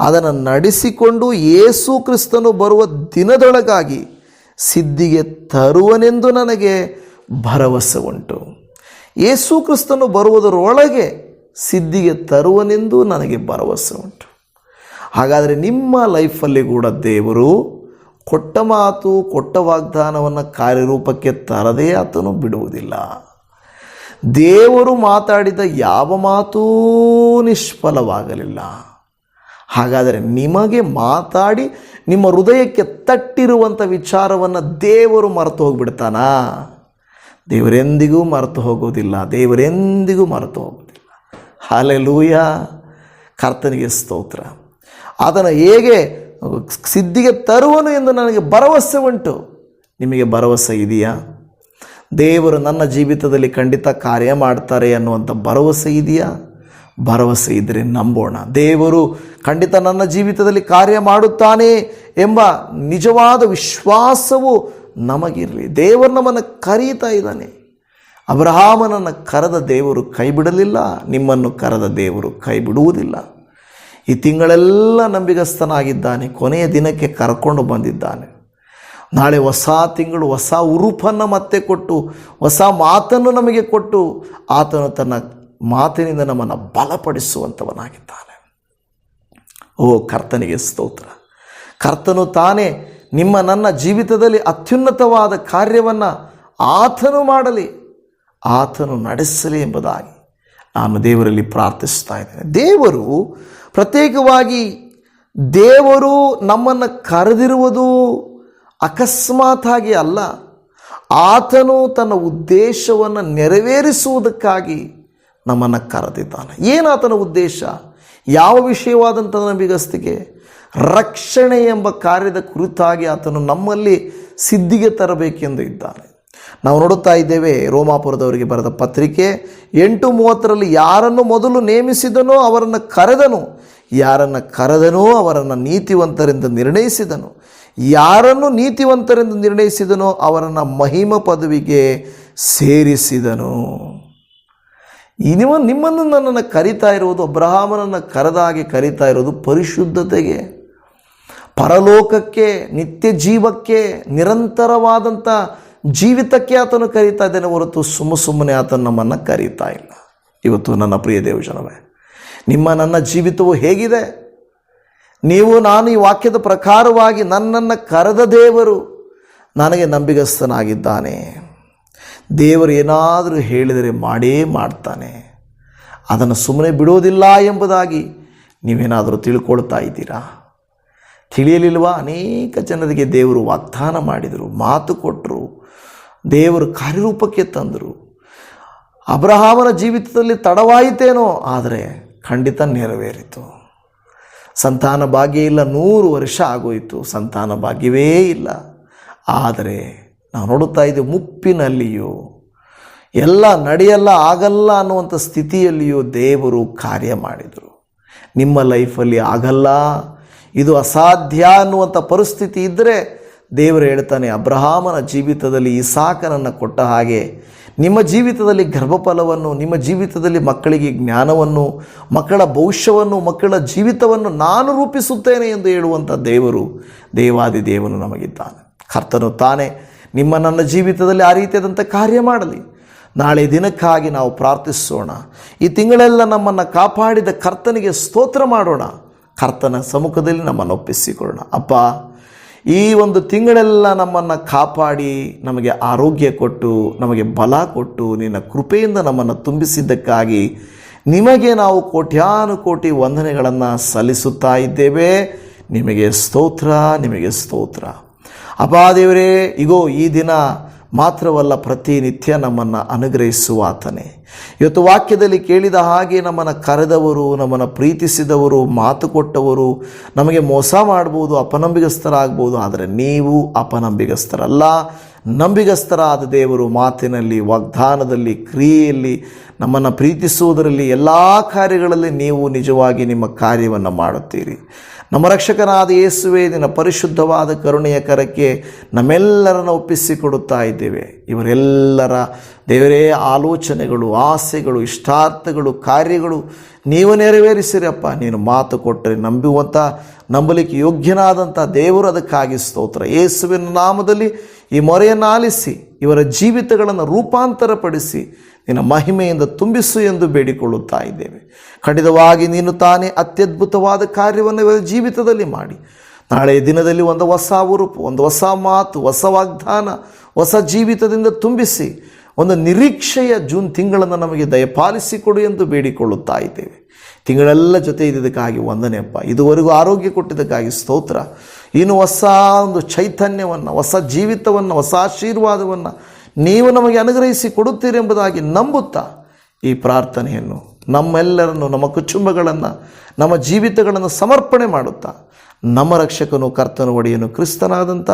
ಅದನ್ನು ನಡೆಸಿಕೊಂಡು ಯೇಸು ಕ್ರಿಸ್ತನು ಬರುವ ದಿನದೊಳಗಾಗಿ ಸಿದ್ಧಿಗೆ ತರುವನೆಂದು ನನಗೆ ಭರವಸೆ ಉಂಟು. ಯೇಸು ಕ್ರಿಸ್ತನು ಬರುವುದರೊಳಗೆ ಸಿದ್ಧಿಗೆ ತರುವನೆಂದು ನನಗೆ ಭರವಸೆ ಉಂಟು. ಹಾಗಾದರೆ ನಿಮ್ಮ ಲೈಫಲ್ಲಿ ಕೂಡ ದೇವರು ಕೊಟ್ಟ ಮಾತು, ಕೊಟ್ಟ ವಾಗ್ದಾನವನ್ನು ಕಾರ್ಯರೂಪಕ್ಕೆ ತರದೇ ಆತನು ಬಿಡುವುದಿಲ್ಲ. ದೇವರು ಮಾತಾಡಿದ ಯಾವ ಮಾತೂ ನಿಷ್ಫಲವಾಗಲಿಲ್ಲ. ಹಾಗಾದರೆ ನಿಮಗೆ ಮಾತಾಡಿ ನಿಮ್ಮ ಹೃದಯಕ್ಕೆ ತಟ್ಟಿರುವಂಥ ವಿಚಾರವನ್ನು ದೇವರು ಮರೆತು ಹೋಗಿಬಿಡ್ತಾನಾ? ದೇವರೆಂದಿಗೂ ಮರೆತು ಹೋಗೋದಿಲ್ಲ. ದೇವರೆಂದಿಗೂ ಮರೆತು ಹೋಗೋದಿಲ್ಲ. ಹಲ್ಲೆಲೂಯ, ಕರ್ತನಿಗೆ ಸ್ತೋತ್ರ. ಆತನ ಹೇಗೆ ಸಿದ್ಧಿಗೆ ತರುವನು ಎಂದು ನನಗೆ ಭರವಸೆ ಉಂಟು. ನಿಮಗೆ ಭರವಸೆ ಇದೆಯಾ? ದೇವರು ನನ್ನ ಜೀವಿತದಲ್ಲಿ ಖಂಡಿತ ಕಾರ್ಯ ಮಾಡ್ತಾರೆ ಅನ್ನುವಂಥ ಭರವಸೆ ಇದೆಯಾ? ಭರವಸೆ ಇದ್ದರೆ ನಂಬೋಣ. ದೇವರು ಖಂಡಿತ ನನ್ನ ಜೀವಿತದಲ್ಲಿ ಕಾರ್ಯ ಮಾಡುತ್ತಾನೆ ಎಂಬ ನಿಜವಾದ ವಿಶ್ವಾಸವು ನಮಗಿರಲಿ. ದೇವರು ನಮ್ಮನ್ನು ಕರೀತಾ ಇದ್ದಾನೆ. ಅಬ್ರಹಾಮನನ್ನು ಕರೆದ ದೇವರು ಕೈ ಬಿಡಲಿಲ್ಲ, ನಿಮ್ಮನ್ನು ಕರೆದ ದೇವರು ಕೈ ಬಿಡುವುದಿಲ್ಲ. ಈ ತಿಂಗಳೆಲ್ಲ ನಂಬಿಗಸ್ತನಾಗಿದ್ದಾನೆ. ಕೊನೆಯ ದಿನಕ್ಕೆ ಕರ್ಕೊಂಡು ಬಂದಿದ್ದಾನೆ. ನಾಳೆ ಹೊಸ ತಿಂಗಳು ಹೊಸ ಉರುಪನ್ನು ಮತ್ತೆ ಕೊಟ್ಟು, ಹೊಸ ಮಾತನ್ನು ನಮಗೆ ಕೊಟ್ಟು, ಆತನು ತನ್ನ ಮಾತಿನಿಂದ ನಮ್ಮನ್ನು ಬಲಪಡಿಸುವಂಥವನಾಗಿದ್ದಾನೆ. ಓ ಕರ್ತನಿಗೆ ಸ್ತೋತ್ರ. ಕರ್ತನು ತಾನೇ ನನ್ನ ಜೀವಿತದಲ್ಲಿ ಅತ್ಯುನ್ನತವಾದ ಕಾರ್ಯವನ್ನು ಆತನು ಮಾಡಲಿ, ಆತನು ನಡೆಸಲಿ ಎಂಬುದಾಗಿ ನಾನು ದೇವರಲ್ಲಿ ಪ್ರಾರ್ಥಿಸ್ತಾ ಇದ್ದೇನೆ. ದೇವರು ಪ್ರತ್ಯೇಕವಾಗಿ ದೇವರು ನಮ್ಮನ್ನು ಕರೆದಿರುವುದು ಅಕಸ್ಮಾತಾಗಿ ಅಲ್ಲ. ಆತನು ತನ್ನ ಉದ್ದೇಶವನ್ನು ನೆರವೇರಿಸುವುದಕ್ಕಾಗಿ ನಮ್ಮನ್ನು ಕರೆದಿದ್ದಾನೆ. ಏನು ಆತನ ಉದ್ದೇಶ? ಯಾವ ವಿಷಯವಾದಂಥ ನಂಬಿಗಸ್ತಿಕೆ? ರಕ್ಷಣೆ ಎಂಬ ಕಾರ್ಯದ ಕುರಿತಾಗಿ ಆತನು ನಮ್ಮಲ್ಲಿ ಸಿದ್ಧಿಗೆ ತರಬೇಕೆಂದು ಇದ್ದಾನೆ. ನಾವು ನೋಡುತ್ತಾ ಇದ್ದೇವೆ ರೋಮಾಪುರದವರಿಗೆ ಬರೆದ ಪತ್ರಿಕೆ 8:30 ಯಾರನ್ನು ಮೊದಲು ನೇಮಿಸಿದನೋ ಅವರನ್ನು ಕರೆದನು, ಯಾರನ್ನು ಕರೆದನೋ ಅವರನ್ನು ನೀತಿವಂತರೆಂದು ನಿರ್ಣಯಿಸಿದನು, ಯಾರನ್ನು ನೀತಿವಂತರೆಂದು ನಿರ್ಣಯಿಸಿದನೋ ಅವರನ್ನು ಮಹಿಮ ಪದವಿಗೆ ಸೇರಿಸಿದನು. ನಿಮ್ಮನ್ನು ನನ್ನನ್ನು ಕರೀತಾ ಇರುವುದು, ಅಬ್ರಹಾಮನನ್ನು ಕರೆದ ಹಾಗೆ ಕರೀತಾ ಇರೋದು ಪರಿಶುದ್ಧತೆಗೆ, ಪರಲೋಕಕ್ಕೆ, ನಿತ್ಯ ಜೀವಕ್ಕೆ, ನಿರಂತರವಾದಂಥ ಜೀವಿತಕ್ಕೆ ಆತನು ಕರೀತಾ ಇದ್ದಾನೆ ಹೊರತು ಸುಮ್ಮನೆ ಆತನು ನಮ್ಮನ್ನು ಕರೀತಾ ಇಲ್ಲ. ಇವತ್ತು ನನ್ನ ಪ್ರಿಯ ದೇವಜನವೇ, ನನ್ನ ಜೀವಿತವು ಹೇಗಿದೆ? ನಾನು ಈ ವಾಕ್ಯದ ಪ್ರಕಾರವಾಗಿ ನನ್ನನ್ನು ಕರೆದ ದೇವರು ನನಗೆ ನಂಬಿಗಸ್ತನಾಗಿದ್ದಾನೆ. ದೇವರು ಏನಾದರೂ ಹೇಳಿದರೆ ಮಾಡೇ ಮಾಡ್ತಾನೆ, ಅದನ್ನು ಸುಮ್ಮನೆ ಬಿಡೋದಿಲ್ಲ ಎಂಬುದಾಗಿ ನೀವೇನಾದರೂ ತಿಳ್ಕೊಳ್ತಾ ಇದ್ದೀರಾ? ತಿಳಿಯಲಿಲ್ವಾ? ಅನೇಕ ಜನರಿಗೆ ದೇವರು ವಾಗ್ದಾನ ಮಾಡಿದರು, ಮಾತು ಕೊಟ್ಟರು, ದೇವರು ಕಾರ್ಯರೂಪಕ್ಕೆ ತಂದರು. ಅಬ್ರಹಾಮನ ಜೀವಿತದಲ್ಲಿ ತಡವಾಯಿತೇನೋ, ಆದರೆ ಖಂಡಿತ ನೆರವೇರಿತು. ಸಂತಾನ ಭಾಗ್ಯ ಇಲ್ಲ, 100 ವರ್ಷ ಆಗೋಯಿತು, ಸಂತಾನ ಭಾಗ್ಯವೇ ಇಲ್ಲ. ಆದರೆ ನಾವು ನೋಡುತ್ತಾ ಇದ್ದೇವೆ, ಮುಪ್ಪಿನಲ್ಲಿಯೂ ಎಲ್ಲ ನಡೆಯಲ್ಲ, ಆಗಲ್ಲ ಅನ್ನುವಂಥ ಸ್ಥಿತಿಯಲ್ಲಿಯೂ ದೇವರು ಕಾರ್ಯ ಮಾಡಿದರು. ನಿಮ್ಮ ಲೈಫಲ್ಲಿ ಆಗಲ್ಲ, ಇದು ಅಸಾಧ್ಯ ಅನ್ನುವಂಥ ಪರಿಸ್ಥಿತಿ ಇದ್ದರೆ ದೇವರು ಹೇಳ್ತಾನೆ, ಅಬ್ರಹಾಮನ ಜೀವಿತದಲ್ಲಿ ಇಸಾಕನನ್ನು ಕೊಟ್ಟ ಹಾಗೆ ನಿಮ್ಮ ಜೀವಿತದಲ್ಲಿ ಗರ್ಭಫಲವನ್ನು, ನಿಮ್ಮ ಜೀವಿತದಲ್ಲಿ ಮಕ್ಕಳಿಗೆ ಜ್ಞಾನವನ್ನು, ಮಕ್ಕಳ ಭವಿಷ್ಯವನ್ನು, ಮಕ್ಕಳ ಜೀವಿತವನ್ನು ನಾನು ರೂಪಿಸುತ್ತೇನೆ ಎಂದು ಹೇಳುವಂಥ ದೇವರು, ದೇವಾದಿ ದೇವನು ನಮಗಿದ್ದಾನೆ. ಕರ್ತನು ತಾನೇ ನನ್ನ ಜೀವಿತದಲ್ಲಿ ಆ ರೀತಿಯಾದಂಥ ಕಾರ್ಯ ಮಾಡಲಿ. ನಾಳೆ ದಿನಕ್ಕಾಗಿ ನಾವು ಪ್ರಾರ್ಥಿಸೋಣ. ಈ ತಿಂಗಳೆಲ್ಲ ನಮ್ಮನ್ನು ಕಾಪಾಡಿದ ಕರ್ತನಿಗೆ ಸ್ತೋತ್ರ ಮಾಡೋಣ. ಕರ್ತನ ಸಮ್ಮುಖದಲ್ಲಿ ನಮ್ಮನ್ನು ಒಪ್ಪಿಸಿಕೊಳ್ಳೋಣ. ಅಪ್ಪ, ಈ ಒಂದು ತಿಂಗಳೆಲ್ಲ ನಮ್ಮನ್ನು ಕಾಪಾಡಿ ನಮಗೆ ಆರೋಗ್ಯ ಕೊಟ್ಟು ನಮಗೆ ಬಲ ಕೊಟ್ಟು ನಿನ್ನ ಕೃಪೆಯಿಂದ ನಮ್ಮನ್ನು ತುಂಬಿಸಿದ್ದಕ್ಕಾಗಿ ನಿಮಗೆ ನಾವು ಕೋಟ್ಯಾನುಕೋಟಿ ವಂದನೆಗಳನ್ನು ಸಲ್ಲಿಸುತ್ತಾ ಇದ್ದೇವೆ. ನಿಮಗೆ ಸ್ತೋತ್ರ, ನಿಮಗೆ ಸ್ತೋತ್ರ. ಅಪ್ಪ ದೇವರೇ, ಇಗೋ ಈ ದಿನ ಮಾತ್ರವಲ್ಲ, ಪ್ರತಿನಿತ್ಯ ನಮ್ಮನ್ನು ಅನುಗ್ರಹಿಸುವ ಆತನೇ. ಇವತ್ತು ವಾಕ್ಯದಲ್ಲಿ ಕೇಳಿದ ಹಾಗೆ ನಮ್ಮನ್ನು ಕರೆದವರು, ನಮ್ಮನ್ನು ಪ್ರೀತಿಸಿದವರು, ಮಾತು ಕೊಟ್ಟವರು ನಮಗೆ ಮೋಸ ಮಾಡ್ಬೋದು, ಅಪನಂಬಿಗಸ್ತರಾಗ್ಬೋದು. ಆದರೆ ನೀವು ಅಪನಂಬಿಗಸ್ತರಲ್ಲ, ನಂಬಿಗಸ್ತರಾದ ದೇವರು. ಮಾತಿನಲ್ಲಿ, ವಾಗ್ದಾನದಲ್ಲಿ, ಕ್ರಿಯೆಯಲ್ಲಿ, ನಮ್ಮನ್ನು ಪ್ರೀತಿಸುವುದರಲ್ಲಿ, ಎಲ್ಲ ಕಾರ್ಯಗಳಲ್ಲಿ ನೀವು ನಿಜವಾಗಿ ನಿಮ್ಮ ಕಾರ್ಯವನ್ನು ಮಾಡುತ್ತೀರಿ. ನಮ್ಮ ರಕ್ಷಕನಾದ ಯೇಸುವೆ, ನಿನ್ನ ಪರಿಶುದ್ಧವಾದ ಕರುಣೆಯ ಕರಕ್ಕೆ ನಮ್ಮೆಲ್ಲರನ್ನು ಒಪ್ಪಿಸಿಕೊಡುತ್ತಾ ಇದ್ದೇವೆ. ಇವರೆಲ್ಲರ ದೇವರೇ ಆಲೋಚನೆಗಳು, ಆಸೆಗಳು, ಇಷ್ಟಾರ್ಥಗಳು, ಕಾರ್ಯಗಳು ನೀವು ನೆರವೇರಿಸಿರಪ್ಪ. ನೀನು ಮಾತು ಕೊಟ್ಟರೆ ನಂಬಲಿಕ್ಕೆ ಯೋಗ್ಯನಾದಂಥ ದೇವರು, ಅದಕ್ಕಾಗಿ ಸ್ತೋತ್ರ. ಯೇಸುವಿನ ನಾಮದಲ್ಲಿ ಈ ಮೊರೆಯನ್ನು ಆಲಿಸಿ ಇವರ ಜೀವಿತಗಳನ್ನು ರೂಪಾಂತರಪಡಿಸಿ ನಿನ್ನ ಮಹಿಮೆಯಿಂದ ತುಂಬಿಸು ಎಂದು ಬೇಡಿಕೊಳ್ಳುತ್ತಾ ಇದ್ದೇವೆ. ಖಂಡಿತವಾಗಿ ನೀನು ತಾನೇ ಅತ್ಯದ್ಭುತವಾದ ಕಾರ್ಯವನ್ನು ಇವರ ಜೀವಿತದಲ್ಲಿ ಮಾಡಿ ನಾಳೆಯ ದಿನದಲ್ಲಿ ಒಂದು ಹೊಸ ಉರುಪು, ಒಂದು ಹೊಸ ಮಾತು, ಹೊಸ ವಾಗ್ದಾನ, ಹೊಸ ಜೀವಿತದಿಂದ ತುಂಬಿಸಿ ಒಂದು ನಿರೀಕ್ಷೆಯ ಜೂನ್ ತಿಂಗಳನ್ನು ನಮಗೆ ದಯಪಾಲಿಸಿಕೊಡು ಎಂದು ಬೇಡಿಕೊಳ್ಳುತ್ತಾ ಇದ್ದೇವೆ. ತಿಂಗಳೆಲ್ಲ ಜೊತೆ ಇದ್ದಕ್ಕಾಗಿ ವಂದನೆಯಪ್ಪ. ಇದುವರೆಗೂ ಆರೋಗ್ಯ ಕೊಟ್ಟಿದ್ದಕ್ಕಾಗಿ ಸ್ತೋತ್ರ. ಇನ್ನು ಹೊಸ ಒಂದು ಚೈತನ್ಯವನ್ನು, ಹೊಸ ಜೀವಿತವನ್ನು, ಹೊಸ ಆಶೀರ್ವಾದವನ್ನು ನೀವು ನಮಗೆ ಅನುಗ್ರಹಿಸಿ ಕೊಡುತ್ತೀರೆಂಬುದಾಗಿ ನಂಬುತ್ತಾ ಈ ಪ್ರಾರ್ಥನೆಯನ್ನು ನಮ್ಮೆಲ್ಲರನ್ನು, ನಮ್ಮ ಕುಟುಂಬಗಳನ್ನು, ನಮ್ಮ ಜೀವಿತಗಳನ್ನು ಸಮರ್ಪಣೆ ಮಾಡುತ್ತಾ ನಮ್ಮ ರಕ್ಷಕನು, ಕರ್ತನು, ಒಡೆಯನು, ಕ್ರಿಸ್ತನಾದಂಥ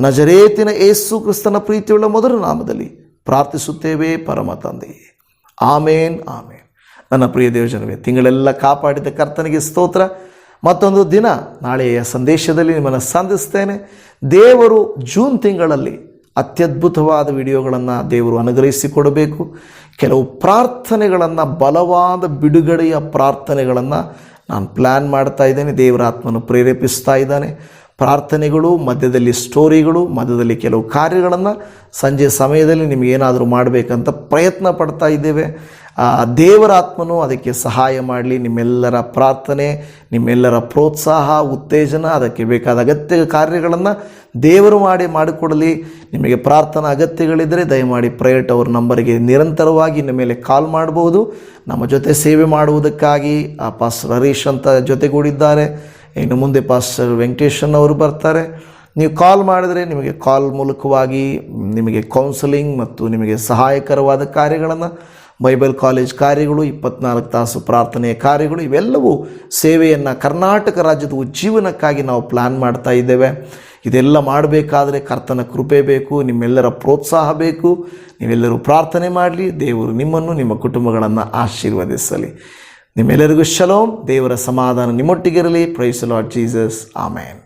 ನಜರೇತಿನ ಯೇಸು ಕ್ರಿಸ್ತನ ಪ್ರೀತಿಯುಳ್ಳ ಮೊದಲ ನಾಮದಲ್ಲಿ ಪ್ರಾರ್ಥಿಸುತ್ತೇವೆ ಪರಮ ತಂದೆಯೇ. ಆಮೇನ್, ಆಮೇನ್. ನನ್ನ ಪ್ರಿಯ ದೇವಜನವೇ, ತಿಂಗಳೆಲ್ಲ ಕಾಪಾಡಿದ ಕರ್ತನಿಗೆ ಸ್ತೋತ್ರ. ಮತ್ತೊಂದು ದಿನ ನಾಳೆಯ ಸಂದೇಶದಲ್ಲಿ ನಿಮ್ಮನ್ನು ಸಂಧಿಸ್ತೇನೆ. ದೇವರು ಜೂನ್ ತಿಂಗಳಲ್ಲಿ ಅತ್ಯದ್ಭುತವಾದ ವಿಡಿಯೋಗಳನ್ನು ದೇವರು ಅನುಗ್ರಹಿಸಿಕೊಡಬೇಕು. ಕೆಲವು ಪ್ರಾರ್ಥನೆಗಳನ್ನು, ಬಲವಾದ ಬಿಡುಗಡೆಯ ಪ್ರಾರ್ಥನೆಗಳನ್ನು ನಾನು ಪ್ಲ್ಯಾನ್ ಮಾಡ್ತಾ ಇದ್ದೇನೆ. ದೇವರ ಆತ್ಮನು ಪ್ರೇರೇಪಿಸ್ತಾ ಇದ್ದಾನೆ. ಪ್ರಾರ್ಥನೆಗಳು, ಮಧ್ಯದಲ್ಲಿ ಸ್ಟೋರಿಗಳು, ಮಧ್ಯದಲ್ಲಿ ಕೆಲವು ಕಾರ್ಯಗಳನ್ನು ಸಂಜೆ ಸಮಯದಲ್ಲಿ ನಿಮಗೇನಾದರೂ ಮಾಡಬೇಕಂತ ಪ್ರಯತ್ನ ಪಡ್ತಾ ಇದ್ದೇವೆ. ದೇವರ ಆತ್ಮನು ಅದಕ್ಕೆ ಸಹಾಯ ಮಾಡಲಿ. ನಿಮ್ಮೆಲ್ಲರ ಪ್ರಾರ್ಥನೆ, ನಿಮ್ಮೆಲ್ಲರ ಪ್ರೋತ್ಸಾಹ, ಉತ್ತೇಜನ, ಅದಕ್ಕೆ ಬೇಕಾದ ಅಗತ್ಯ ಕಾರ್ಯಗಳನ್ನು ದೇವರು ಮಾಡಿಕೊಡಲಿ. ನಿಮಗೆ ಪ್ರಾರ್ಥನಾ ಅಗತ್ಯಗಳಿದ್ದರೆ ದಯಮಾಡಿ ಪ್ರಯರ್ ಟವರ್ ನಂಬರಿಗೆ ನಿರಂತರವಾಗಿ ನಿಮ್ಮ ಮೇಲೆ ಕಾಲ್ ಮಾಡಬಹುದು. ನಮ್ಮ ಜೊತೆ ಸೇವೆ ಮಾಡುವುದಕ್ಕಾಗಿ ಪಾಸ್ಟರ್ ಹರೀಶ್ ಅಂತ ಜೊತೆಗೂಡಿದ್ದಾರೆ. ಇನ್ನು ಮುಂದೆ ಪಾಸ್ಟರ್ ವೆಂಕಟೇಶನ್ ಅವರು ಬರ್ತಾರೆ. ನೀವು ಕಾಲ್ ಮಾಡಿದರೆ ನಿಮಗೆ ಕಾಲ್ ಮೂಲಕವಾಗಿ ನಿಮಗೆ ಕೌನ್ಸಲಿಂಗ್ ಮತ್ತು ನಿಮಗೆ ಸಹಾಯಕರವಾದ ಕಾರ್ಯಗಳನ್ನು, ಬೈಬಲ್ ಕಾಲೇಜ್ ಕಾರ್ಯಗಳು, 24 ತಾಸು ಪ್ರಾರ್ಥನೆಯ ಕಾರ್ಯಗಳು, ಇವೆಲ್ಲವೂ ಸೇವೆಯನ್ನು ಕರ್ನಾಟಕ ರಾಜ್ಯದ ಉಜ್ಜೀವನಕ್ಕಾಗಿ ನಾವು ಪ್ಲ್ಯಾನ್ ಮಾಡ್ತಾ ಇದ್ದೇವೆ. ಇದೆಲ್ಲ ಮಾಡಬೇಕಾದ್ರೆ ಕರ್ತನ ಕೃಪೆ ಬೇಕು, ನಿಮ್ಮೆಲ್ಲರ ಪ್ರೋತ್ಸಾಹ ಬೇಕು. ನೀವೆಲ್ಲರೂ ಪ್ರಾರ್ಥನೆ ಮಾಡಲಿ. ದೇವರು ನಿಮ್ಮನ್ನು, ನಿಮ್ಮ ಕುಟುಂಬಗಳನ್ನು ಆಶೀರ್ವದಿಸಲಿ. ನಿಮ್ಮೆಲ್ಲರಿಗೂ ಶಲೋಮ್. ದೇವರ ಸಮಾಧಾನ ನಿಮ್ಮೊಟ್ಟಿಗಿರಲಿ. Praise the Lord Jesus. Amen.